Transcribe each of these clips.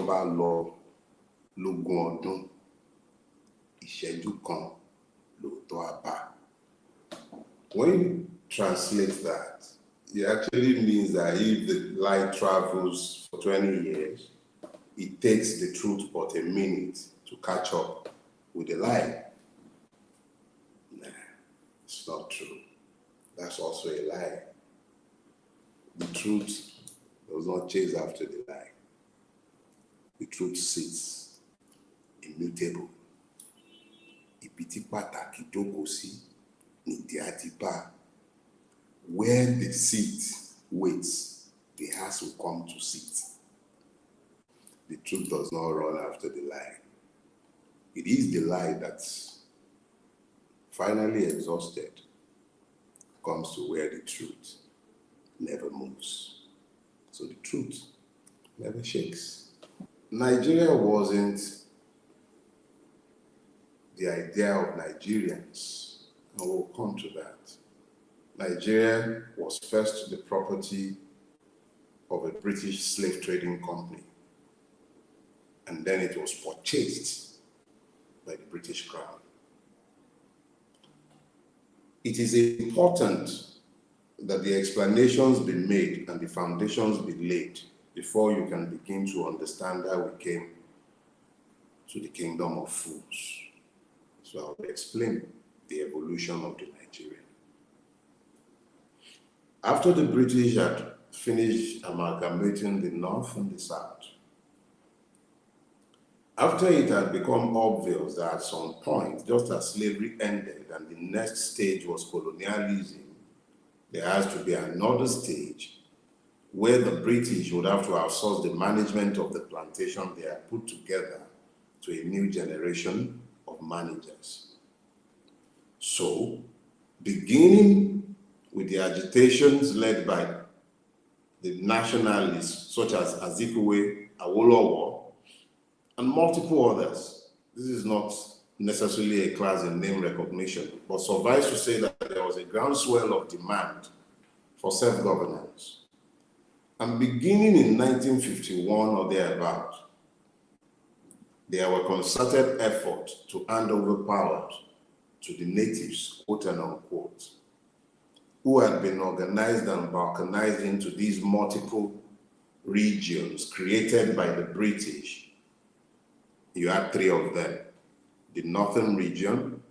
bá lọ lógún ọdún, ìṣẹ́jú kan lóòótọ́ á bá. When you translate that, it actually means that if the light travels for 20 years, it takes the truth but a minute to catch up with the lie. Nah, it's not true. That's also a lie. The truth does not chase after the lie. The truth sits immutable. Ibi tí pàtàkì jókòó sí nìdí àti bá. Where the seat waits, the ass will come to sit. The truth does not run after the lie. It is the lie that's finally exhausted, comes to where the truth never moves. So the truth never shakes. Nigeria wasn't the idea of Nigerians, and we'll come to that. Nigeria was first the property of a British slave trading company, and then it was purchased by the British Crown. It is important that the explanations be made and the foundations be laid before you can begin to understand how we came to the kingdom of fools. So I'll explain the evolution of the Nigerian. After the British had finished amalgamating the North and the South, after it had become obvious that at some point, just as slavery ended and the next stage was colonialism, there has to be another stage where the British would have to outsource the management of the plantation they had put together to a new generation of managers. So, beginning with the agitations led by the nationalists such as Azikiwe, Awolowo, and multiple others, this is not necessarily a class in name recognition, but suffice to say that there was a groundswell of demand for self-governance. And beginning in 1951 or thereabout, there were concerted efforts to hand over power to the natives, quote and unquote, who had been organized and balkanized into these multiple regions created by the British. You had three of them: the northern region,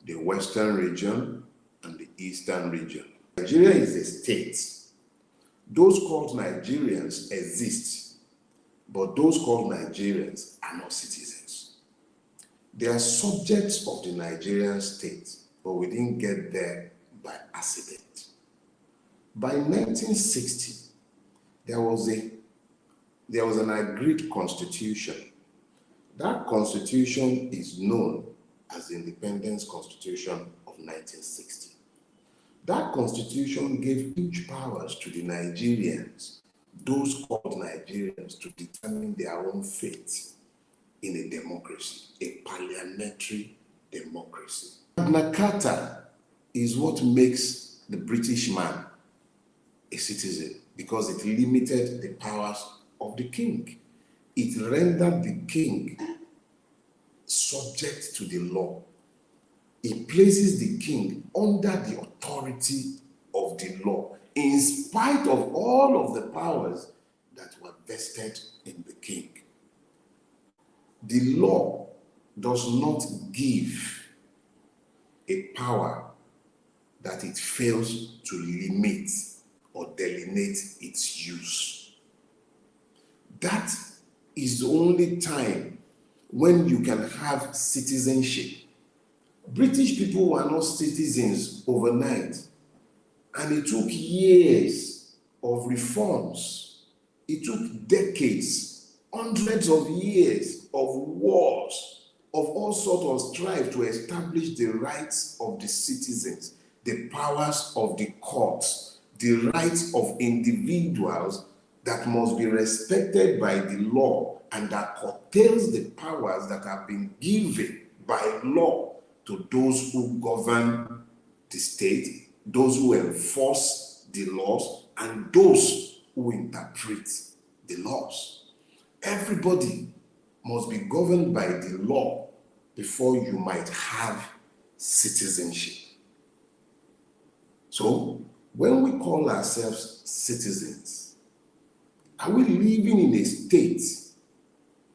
the western region, and the eastern region. Nigeria is a state. Those called Nigerians exist, but those called Nigerians are not citizens. They are subjects of the Nigerian state, but we didn't get there by accident. By 1960, there was an agreed constitution. That constitution is known as the Independence Constitution of 1960. That constitution gave huge powers to the Nigerians, those called Nigerians, to determine their own fate in a democracy, a parliamentary democracy. Magna Carta is what makes the British man a citizen, because it limited the powers of the king. It rendered the king subject to the law. It places the king under the authority of the law, in spite of all of the powers that were vested in the king. The law does not give a power that it fails to limit or delineate its use. That is the only time when you can have citizenship. British people were not citizens overnight, and it took years of reforms. It took decades, hundreds of years of wars, of all sorts of strife to establish the rights of the citizens, the powers of the courts, the rights of individuals that must be respected by the law and that curtails the powers that have been given by law to those who govern the state, those who enforce the laws, and those who interpret the laws. Everybody must be governed by the law before you might have citizenship. So, when we call ourselves citizens, are we living in a state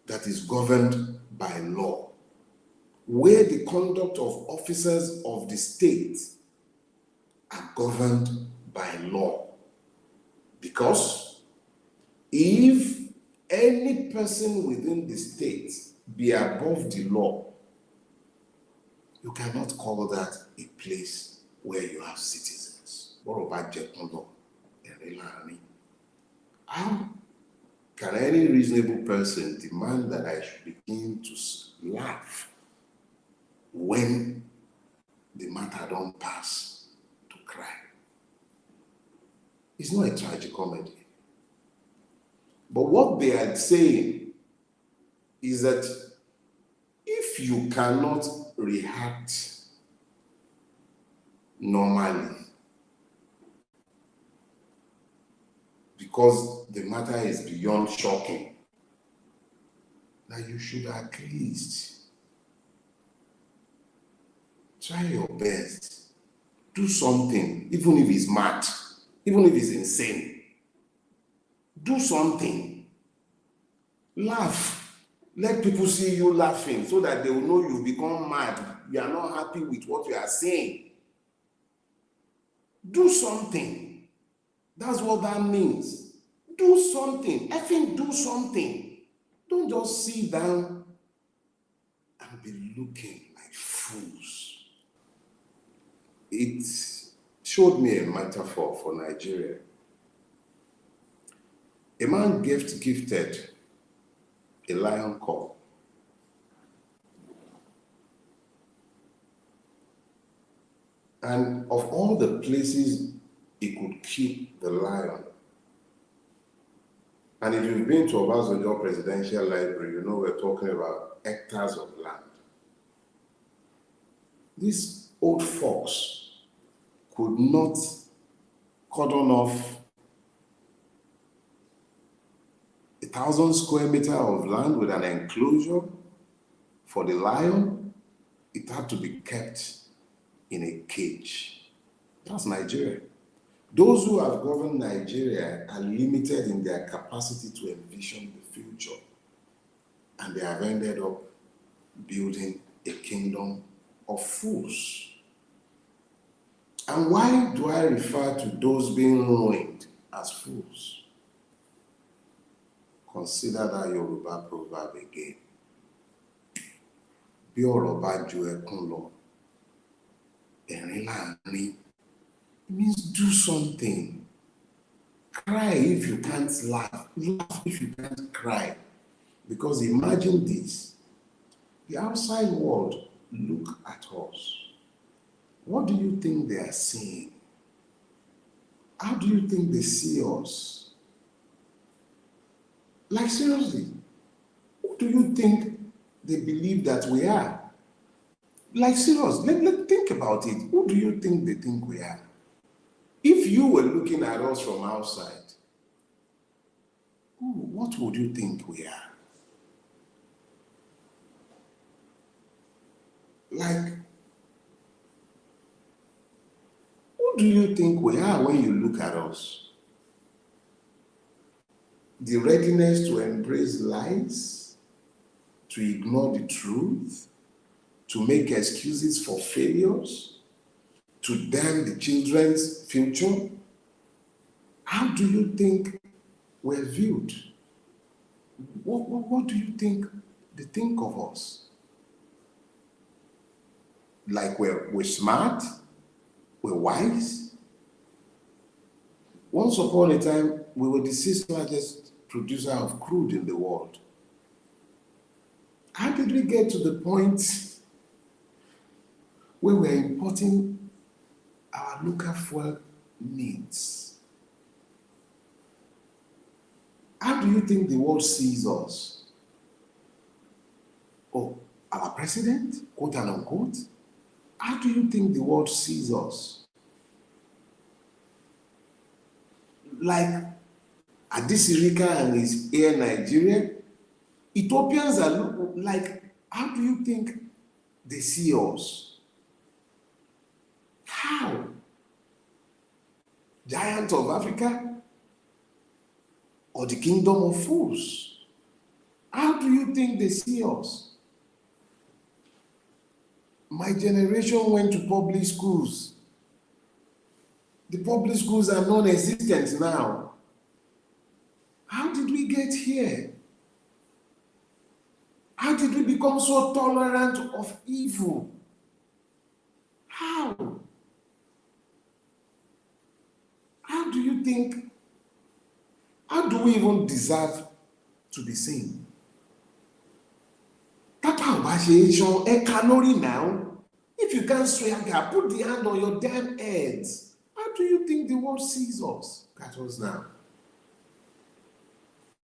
that is governed by law, where the conduct of officers of the state are governed by law? Because if any person within the state be above the law, you cannot call that a place where you have citizens. How can any reasonable person demand that I should begin to laugh when the matter don't pass to cry? It's not a tragicomedy. But what they are saying is that if you cannot react normally because the matter is beyond shocking, that you should at least try your best. Do something, even if it's mad, even if it's insane. Do something. Laugh. Let people see you laughing so that they will know you've become mad. You are not happy with what you are saying. Do something. That's what that means. Do something. Effing do something. Don't just sit down and be looking like fools. It showed me a metaphor for Nigeria. A man gifted a lion cub. And of all the places he could keep the lion, and if you've been to Obasanjo Presidential Library, you know we're talking about hectares of land. This old fox could not cordon off 1,000 square meters of land with an enclosure for the lion. It had to be kept in a cage. That's Nigeria. Those who have governed Nigeria are limited in their capacity to envision the future, and they have ended up building a kingdom of fools. And why do I refer to those being ruined as fools? Consider that Yoruba proverb again. Bí ọ̀rọ̀ bá ju ẹkún lọ, ẹ̀rín láàrin. It means do something. Cry if you can't laugh. Laugh if you can't cry. Because imagine this. The outside world look at us. What do you think they are seeing? How do you think they see us? Like seriously, who do you think they believe that we are? Like seriously, let's think about it. Who do you think they think we are? If you were looking at us from outside, what would you think we are? Like, who do you think we are when you look at us? The readiness to embrace lies, to ignore the truth, to make excuses for failures, to damn the children's future. How do you think we're viewed? What do you think they think of us? Like we're smart? We're wise? Once upon a time, we were the sixth largest producer of crude in the world. How did we get to the point where we're importing our local fuel needs? How do you think the world sees us? Oh, our president, quote and unquote? How do you think the world sees us? Like Adisirika and his Air Nigeria, Ethiopians are like, how do you think they see us? How? Giant of Africa or the kingdom of fools? How do you think they see us? My generation went to public schools. The public schools are non-existent now. How did we get here? How did we become so tolerant of evil? How? How do you think, how do we even deserve to be seen? Now. If you can't swear, put the hand on your damn heads. How do you think the world sees us? Look at us now.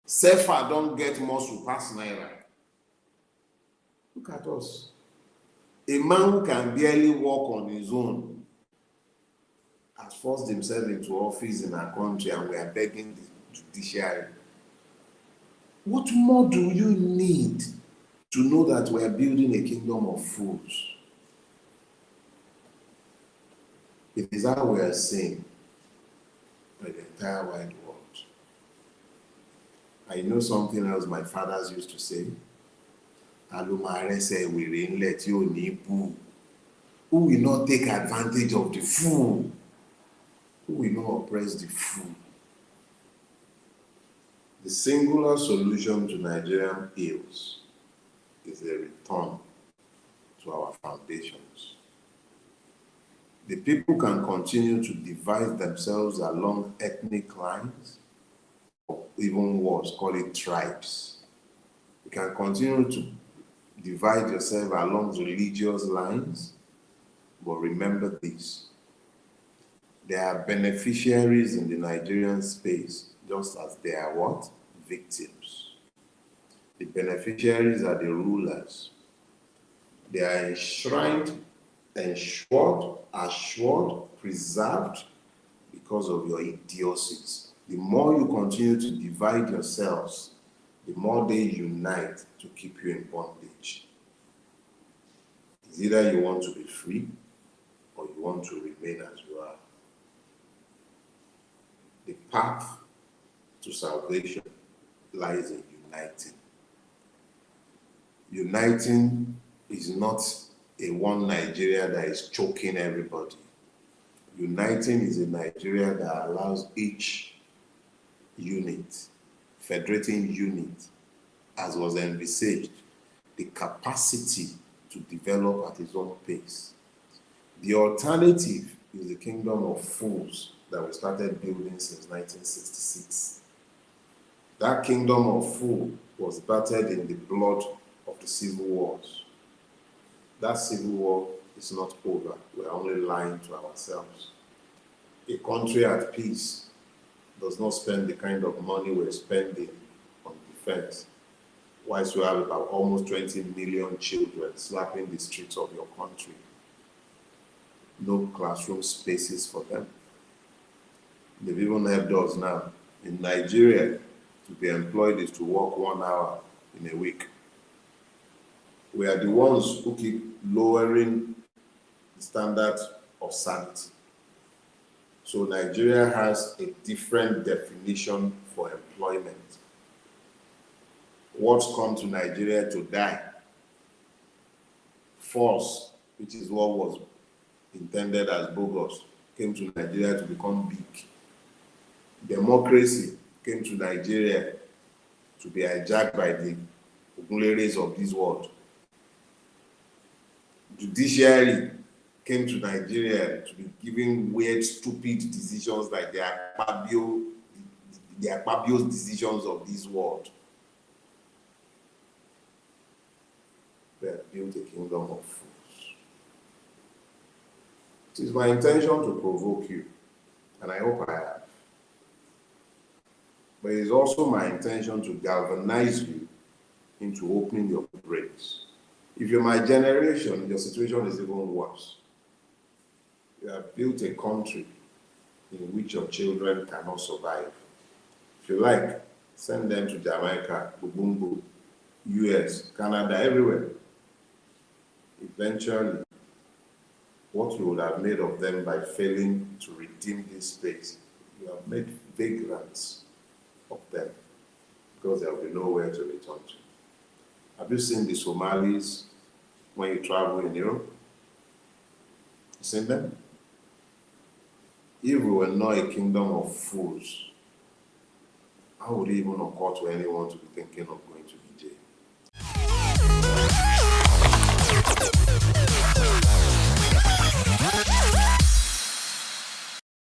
Sefa don't get more surpass Naira. Look at us. A man who can barely walk on his own has forced himself into office in our country, and we are begging the judiciary. What more do you need to know that we are building a kingdom of fools? It is how we are seen by the entire wide world. I know something else my fathers used to say. Who will not take advantage of the fool? Who will not oppress the fool? The singular solution to Nigerian ills is a return to our foundations. The people can continue to divide themselves along ethnic lines, or even worse, call it tribes. You can continue to divide yourself along religious lines, but remember this: there are beneficiaries in the Nigerian space, just as there are what? Victims. The beneficiaries are the rulers. They are enshrined, ensured, assured, preserved because of your idiocies. The more you continue to divide yourselves, the more they unite to keep you in bondage. It's either you want to be free or you want to remain as you are. The path to salvation lies in uniting. Uniting is not a one Nigeria that is choking everybody. Uniting is a Nigeria that allows each unit, federating unit, as was envisaged, the capacity to develop at its own pace. The alternative is the kingdom of fools that we started building since 1966. That kingdom of fools was battered in the blood of the civil wars. That civil war is not over. We're only lying to ourselves. A country at peace does not spend the kind of money we're spending on defense, whilst you have about almost 20 million children slapping the streets of your country. No classroom spaces for them. They've even helped us now. In Nigeria, to be employed is to work 1 hour in a week. We are the ones who keep lowering the standard of sanity. So Nigeria has a different definition for employment. What's come to Nigeria to die? Force, which is what was intended as bogus, came to Nigeria to become big. Democracy came to Nigeria to be hijacked by the Ogunleres of this world. Judiciary came to Nigeria to be giving weird, stupid decisions like the Akpabio's decisions of this world. We have built a kingdom of fools. It is my intention to provoke you, and I hope I have. But it is also my intention to galvanize you into opening your brains. If you're my generation, your situation is even worse. You have built a country in which your children cannot survive. If you like, send them to Jamaica, Bubumbu, US, Canada, everywhere. Eventually, what you would have made of them by failing to redeem this space, you have made vagrants of them because there will be nowhere to return to. Have you seen the Somalis when you travel in Europe? You seen them? If we were not a kingdom of fools, how would it even occur to anyone to be thinking of going to